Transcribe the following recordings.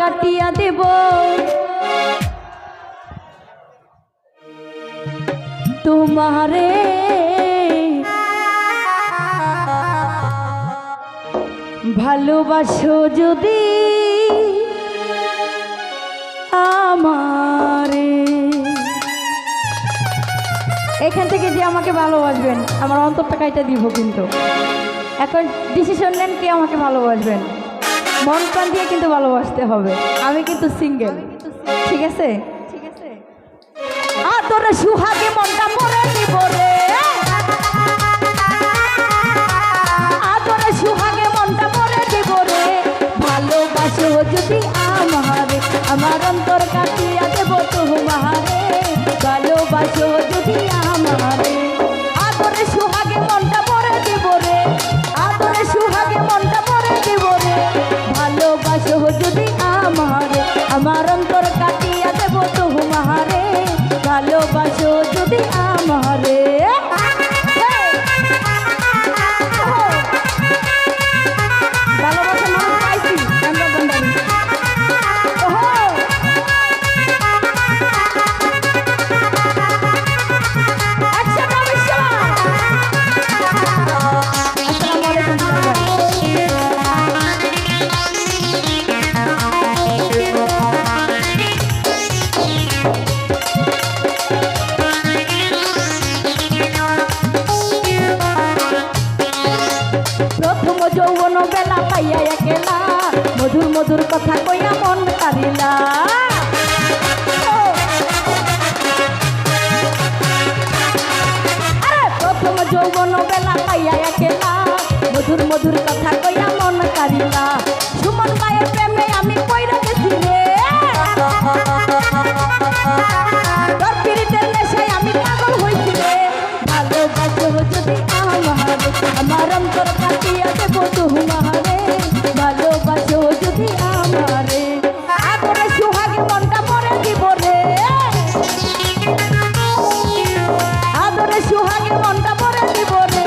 কাটিয়া দেব তোমারে ভালোবাসো যদি আমারে। এখান থেকে যে আমাকে ভালোবাসবেন আমার অন্তরটা কাইটা দিব, কিন্তু এখন ডিসিশন নেন কে আমাকে ভালোবাসবেন। মন প্রাণ দিয়ে কিন্তু ভালোবাসতে হবে। আমি কিন্তু সিঙ্গেল, ঠিক আছে? ঠিক আছে। তোরে সুহাগে মনটা পরে দিব রে, তোরে সুহাগে মনটা পরে দিব রে। ভালোবাসো যদি আমারে, আমার অন্তর কাটিয়া দেব তোমারে। ভালোবাসো যদি আমারে, তোরে সুহাগে মনটা পরে দিব রে, তোরে সুহাগে মনটা পরে দিব রে। ভালোবাসো যদি আমারে, আমার অন্তর কাটিয়া দেব তোমারে। ভালোবাসো যদি আমারে। ভালোবাসা মানুষ পাইছি আমরা বন্ধারি। যৌবন বেলা পাইয়া একেলা, মধুর মধুর কথা কইয়া মন কারিলা। প্রথম যৌবন বেলা পাইয়া একেলা, মধুর মধুর কথা কইয়া মন কারিলা। সুমন মায়ের প্রেমে আমি কইরা গেছি রে, তোর পীড়িতের নেশায় আমি পাগল হইছি রে। ভালোবাসো যদি আমারে, আমার অন্তর কাটিয়া দেব তোমারে। ভালোবাসো যদি আমারে, তোরে সুহাগে মনটা পরে দিব রে, তোরে সুহাগে মনটা পরে দিব রে।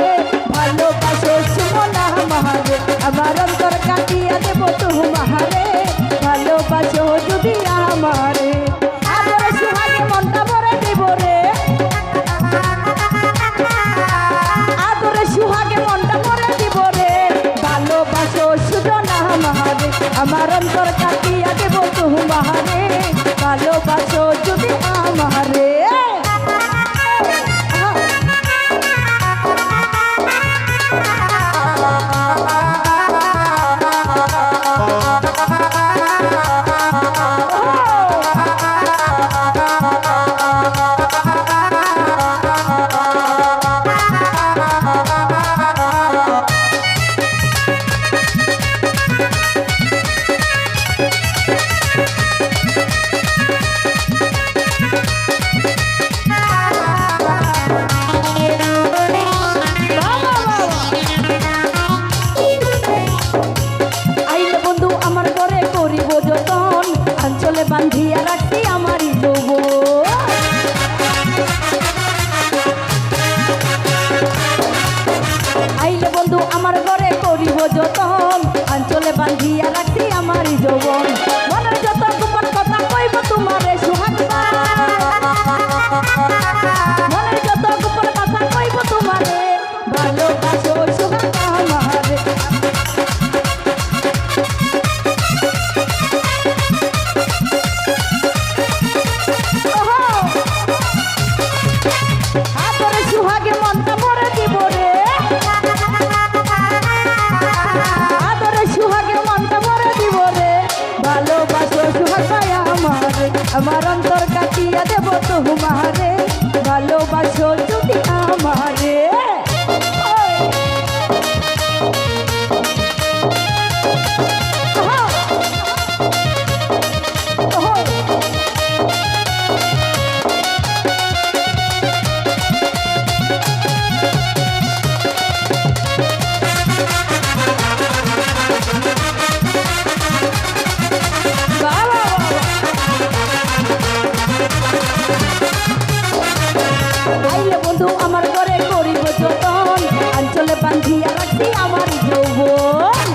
ভালোবাসো সুমন আমারে, আমার অন্তর কাটিয়া দেব তোমারে। ভালোবাসো যদি আমারে, তোরে সুহাগে মনটা পরে দিব রে, তোরে সুহাগে মনটা পরে দিব রে। ভালোবাসো সুজন আমারে, আমার অন্তর কাটিয়া দেব তোমারে। ভালোবাসো যদি আমারে। বান্ধিয়া রাখছি আমারই যৌবন, আইলে বন্ধু আমার ঘরে করিব যতন। আঞ্চলে বান্ধিয়া রাখছি আমারই যৌবন, মনের যত গোপন কথা কইব তোমারে সুহাগ। মনের যত গোপন কথা কইব তোমারে। ভালোবাসো সুহাগ আমারে, আমার অন্তর কাটিয়া দেব তোমারে। ভালোবাসো যদি আমারে। বান্ধিয়া রাখছি আমার যৌবন।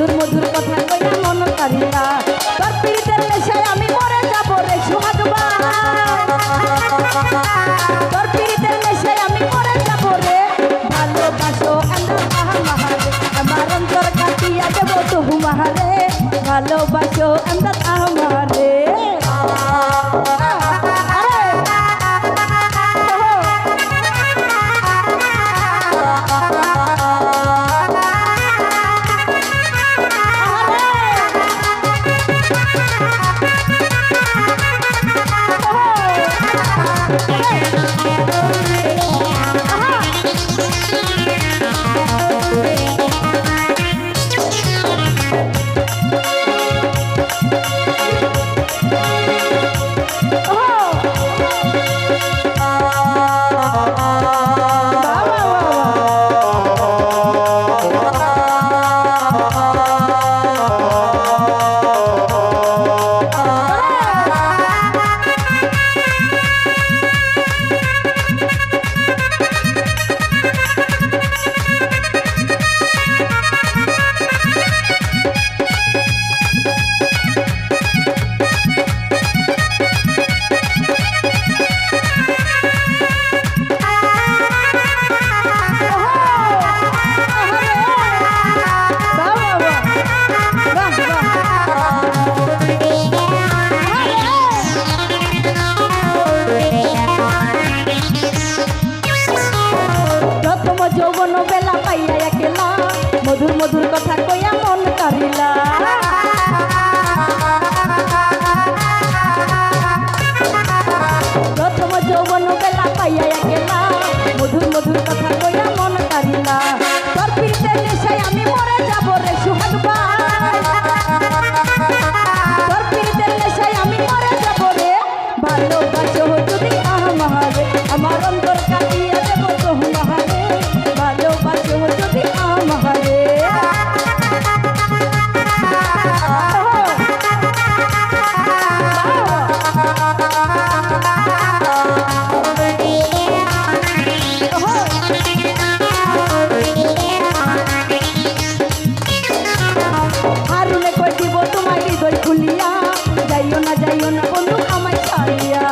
মধুর মধুর কথা কইয়া মন কারিলা তোর পিড়িতের নেশায় আমি মরে যাব রে সোহাগ ভাই তোর পিড়িতের নেশায় আমি মরে যাব রে ভালোবাসো আমার অন্তর কাটিয়া দেব তোমারে ভালোবাসো আমদাদ আমারে যৌবন বেলা পাইয়া একলা মধুর মধুর কথা কইয়া মন কারিলা প্রথম যৌবন বেলা পাইয়া একলা মধুর মধুর কথা কইয়া মন কারিলা তোর পিড়িতের নেশায় আমি মরে যাব রে সোহাগ ভাই তোর পিড়িতের নেশায় আমি মরে যাব রে ভালোবাসো যদি আমারে আমার অন্তর কাটিয়া দেব তোমারে ভালোবাসো যদি আমারে হারুনে কই দিব তোমায় হৃদয় খুলিয়া যাইও না বন্ধু আমায় ছাড়িয়া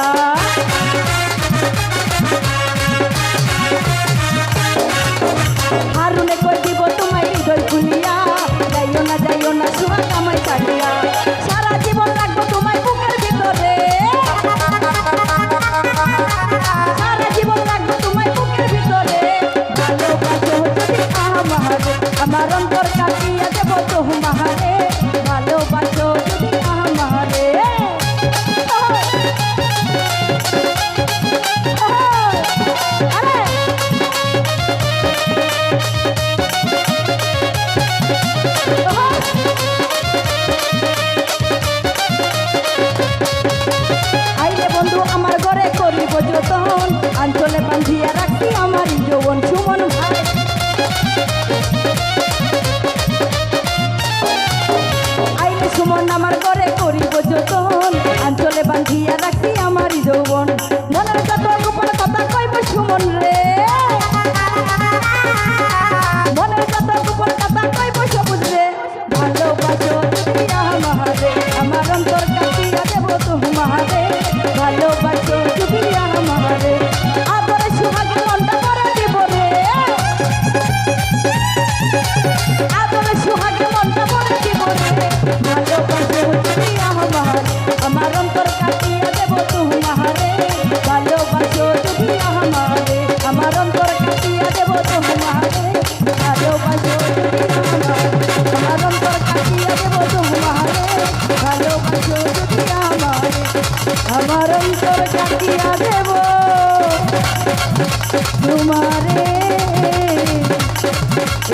হারুনে কই দিব তোমায় হৃদয় খুলিয়া যাইও না সোহাগ আমায় ছাড়িয়া সারা জীবন রাখবো তোমায় বুকের ভিতরে সারা জীবন রাখবো তোমায় বুকের ভিতরে ভালোবাসো যদি আমারে আমার অন্তর কাটিয়া দেব তোমারে ভালোবাসো যদি আমারে আইলে বন্ধু আমার ঘরে করিব যতন আঞ্চলে বান্ধিয়া রাখি আমার যৌবন সুমন ভাই আইলে সুমন আমার ঘরে করিব যতন আঞ্চলে বান্ধিয়া রাখি আমার যৌবন মনের যত গোপন কথা কইব সুমন রে মনের যত গোপন কথা কইব সবুজ রে ভালোবাসো যদি আমারে আমার অন্তর কাটিয়া দেব তোমারে ভালোবাসো যদি আমারে আদরে সোহাগে মনটা করে দিব রে আদরে সোহাগে মনটা করে দিব রে ভালোবাসো যদি আমারে আমার অন্তর কাটিয়া দেব তোমারে ভালোবাসো যদি আমারে আমার অন্তর কাটিয়া দেব তোমারে ভালোবাসো যদি আমারে আমার অন্তর কাটিয়া দেব তোমারে ভালোবাসো যদি আমারে আমার অন্তর কাটিয়া দেব তোমারে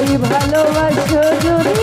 এই ভালোবাসো যদি